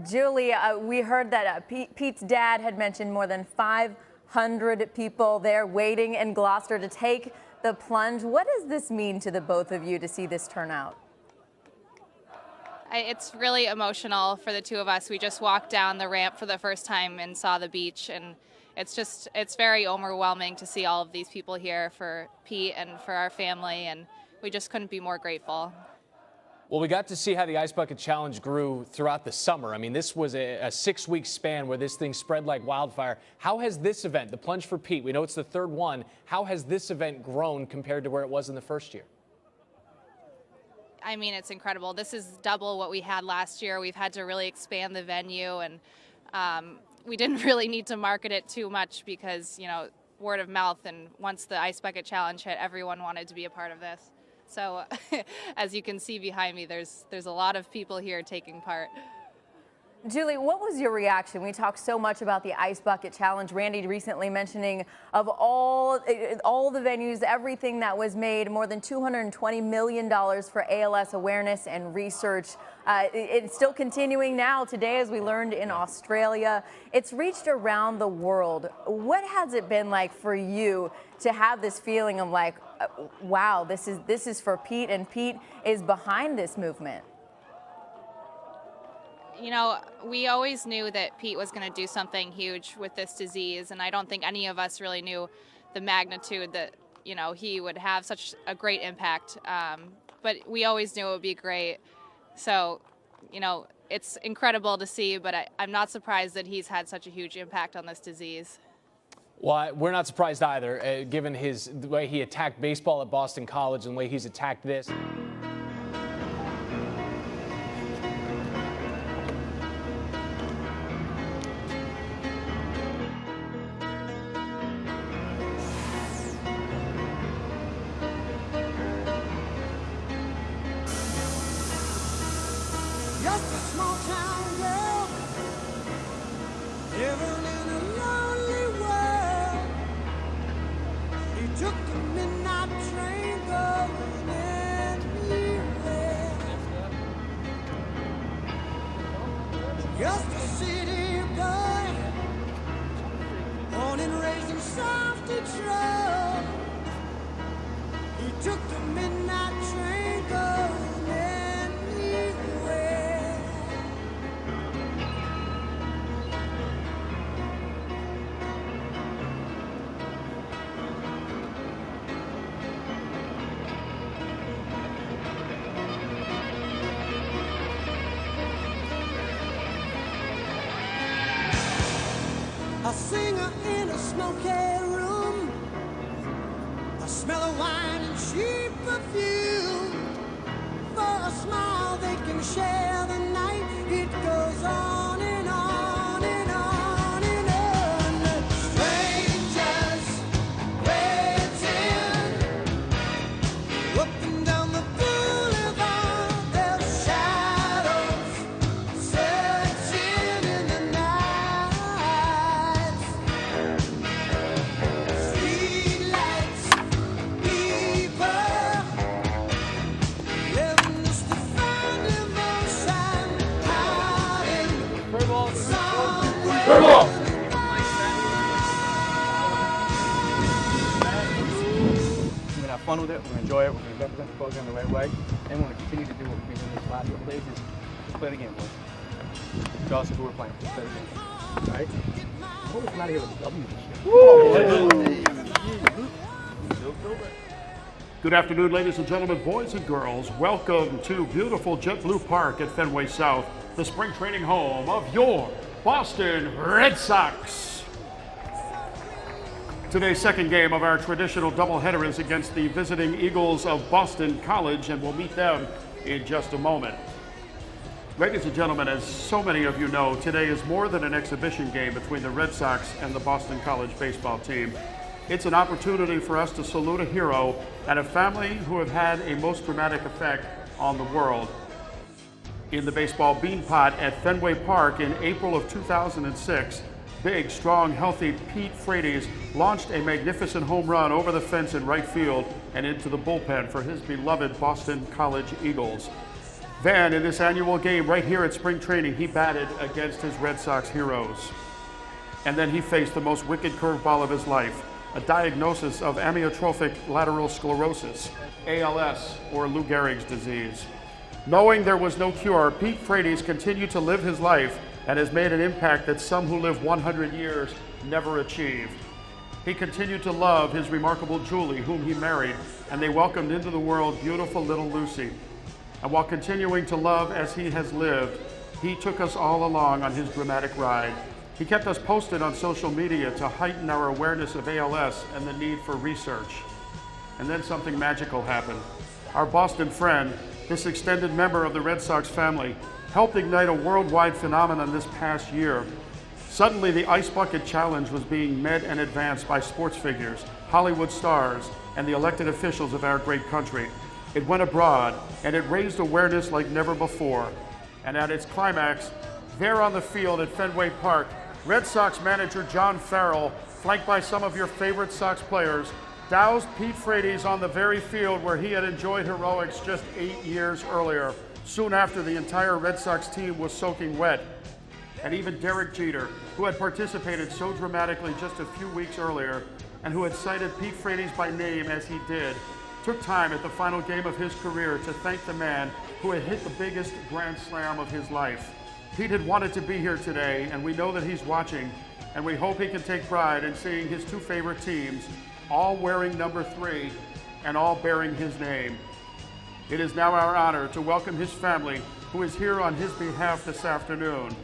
Julie, we heard that Pete's dad had mentioned more than 500 people there waiting in Gloucester to take the plunge. What does this mean to the both of you to see this turn out? It's really emotional for the two of us. We just walked down the ramp for the first time and saw the beach, and it's very overwhelming to see all of these people here for Pete and for our family, and we just couldn't be more grateful. Well, we got to see how the Ice Bucket Challenge grew throughout the summer. I mean, this was a 6-week span where this thing spread like wildfire. How has this event, the Plunge for Pete, we know it's the third one, how has this event grown compared to where it was in the first year? I mean, it's incredible. This is double what we had last year. We've had to really expand the venue, and we didn't really need to market it too much because, you know, word of mouth, and once the Ice Bucket Challenge hit, everyone wanted to be a part of this. So as you can see behind me, there's a lot of people here taking part. Julie, what was your reaction? We talked so much about the Ice Bucket Challenge. Randy recently mentioning of all the venues, everything that was made, more than $220 million for ALS awareness and research. It's still continuing now today, as we learned in Australia. It's reached around the world. What has it been like for you to have this feeling of like, wow, this is for Pete, and Pete is behind this movement? You know, we always knew that Pete was going to do something huge with this disease, and I don't think any of us really knew the magnitude that, you know, he would have such a great impact. But we always knew it would be great. So, you know, it's incredible to see, but I'm not surprised that he's had such a huge impact on this disease. Well, we're not surprised either, given the way he attacked baseball at Boston College and the way he's attacked this. Just a small town girl, living in a lonely world. He took the midnight train going anywhere. Just a city boy, born and raised in South Detroit. He took the midnight train going anywhere. A singer in a smoky room, a smell of wine and cheap perfume. For a smile they can share the night. It goes on and on and on and on. Strangers waiting up and down the boulevard. Their shadows searching in the night. Streetlights, people, living just to find emotion, hiding somewhere. We're gonna have fun with it, we're gonna enjoy it, we're gonna represent the program the right way, and we're gonna continue to do what we've been doing these last couple days, is just play the game, boys. Regardless of who we're playing, just play the game. Alright? I hope we come out of here with a W this year. Good afternoon, ladies and gentlemen, boys and girls. Welcome to beautiful JetBlue Park at Fenway South, the spring training home of your Boston Red Sox. Today's second game of our traditional doubleheader is against the visiting Eagles of Boston College, and we'll meet them in just a moment. Ladies and gentlemen, as so many of you know, today is more than an exhibition game between the Red Sox and the Boston College baseball team. It's an opportunity for us to salute a hero and a family who have had a most dramatic effect on the world. In the baseball beanpot at Fenway Park in April of 2006, big, strong, healthy Pete Frates launched a magnificent home run over the fence in right field and into the bullpen for his beloved Boston College Eagles. Then, in this annual game right here at spring training, he batted against his Red Sox heroes. And then he faced the most wicked curveball of his life, a diagnosis of amyotrophic lateral sclerosis, ALS, or Lou Gehrig's disease. Knowing there was no cure, Pete Frates continued to live his life and has made an impact that some who live 100 years never achieved. He continued to love his remarkable Julie, whom he married, and they welcomed into the world beautiful little Lucy. And while continuing to love as he has lived, he took us all along on his dramatic ride. He kept us posted on social media to heighten our awareness of ALS and the need for research. And then something magical happened. Our Boston friend, this extended member of the Red Sox family, helped ignite a worldwide phenomenon this past year. Suddenly, the Ice Bucket Challenge was being met and advanced by sports figures, Hollywood stars, and the elected officials of our great country. It went abroad, and it raised awareness like never before. And at its climax, there on the field at Fenway Park, Red Sox manager John Farrell, flanked by some of your favorite Sox players, doused Pete Frates on the very field where he had enjoyed heroics just 8 years earlier, soon after the entire Red Sox team was soaking wet. And even Derek Jeter, who had participated so dramatically just a few weeks earlier, and who had cited Pete Frates by name as he did, took time at the final game of his career to thank the man who had hit the biggest grand slam of his life. Pete had wanted to be here today, and we know that he's watching, and we hope he can take pride in seeing his two favorite teams, all wearing number 3 and all bearing his name. It is now our honor to welcome his family, who is here on his behalf this afternoon.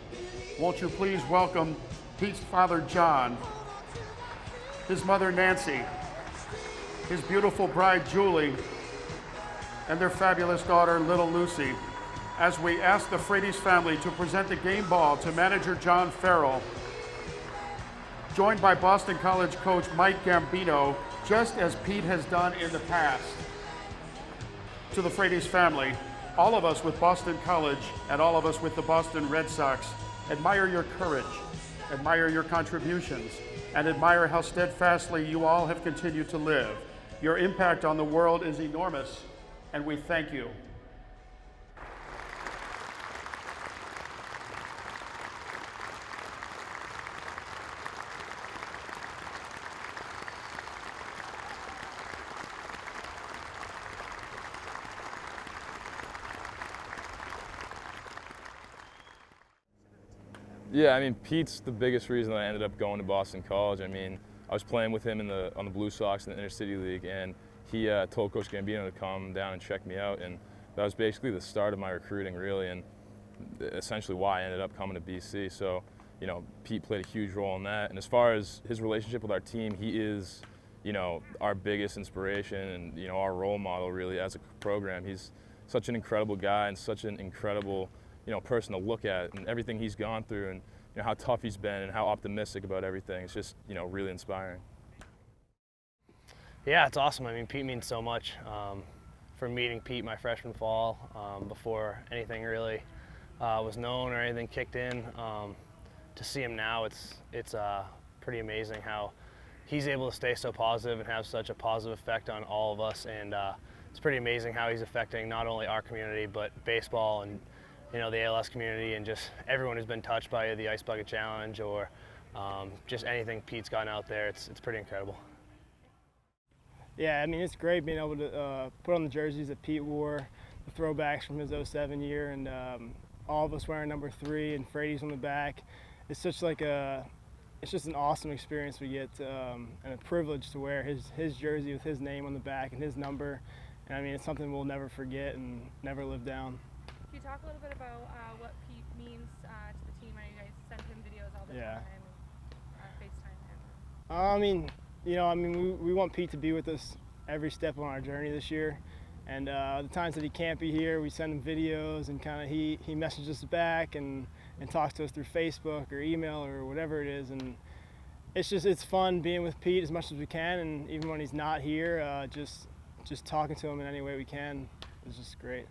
Won't you please welcome Pete's father, John, his mother, Nancy, his beautiful bride, Julie, and their fabulous daughter, little Lucy, as we ask the Frates family to present the game ball to manager John Farrell, joined by Boston College coach Mike Gambino, just as Pete has done in the past. To the Frates family, all of us with Boston College and all of us with the Boston Red Sox admire your courage, admire your contributions, and admire how steadfastly you all have continued to live. Your impact on the world is enormous, and we thank you. Yeah, I mean, Pete's the biggest reason that I ended up going to Boston College. I mean, I was playing with him on the Blue Sox in the Intercity League, and he told Coach Gambino to come down and check me out, and that was basically the start of my recruiting, really, and essentially why I ended up coming to BC. So, you know, Pete played a huge role in that. And as far as his relationship with our team, he is, you know, our biggest inspiration and, you know, our role model, really, as a program. He's such an incredible guy and such an incredible, you know, person to look at, and everything he's gone through, and you know how tough he's been and how optimistic about everything. It's just, you know, really inspiring. Yeah, it's awesome. I mean, Pete means so much. From meeting Pete my freshman fall, before anything really was known or anything kicked in, to see him now, it's pretty amazing how he's able to stay so positive and have such a positive effect on all of us. And it's pretty amazing how he's affecting not only our community but baseball and, you know, the ALS community and just everyone who's been touched by the Ice Bucket Challenge or just anything Pete's gotten out there. It's pretty incredible. Yeah, I mean, it's great being able to put on the jerseys that Pete wore, the throwbacks from his '07 year, and all of us wearing number 3 and Frates on the back. It's such like it's just an awesome experience we get, and a privilege to wear his jersey with his name on the back and his number. And I mean, it's something we'll never forget and never live down. Can you talk a little bit about what Pete means to the team? I know you guys send him videos all the time and FaceTime him. I mean, we want Pete to be with us every step on our journey this year. And the times that he can't be here, we send him videos, and kind of he messages us back and talks to us through Facebook or email or whatever it is. And it's fun being with Pete as much as we can, and even when he's not here, just talking to him in any way we can is just great.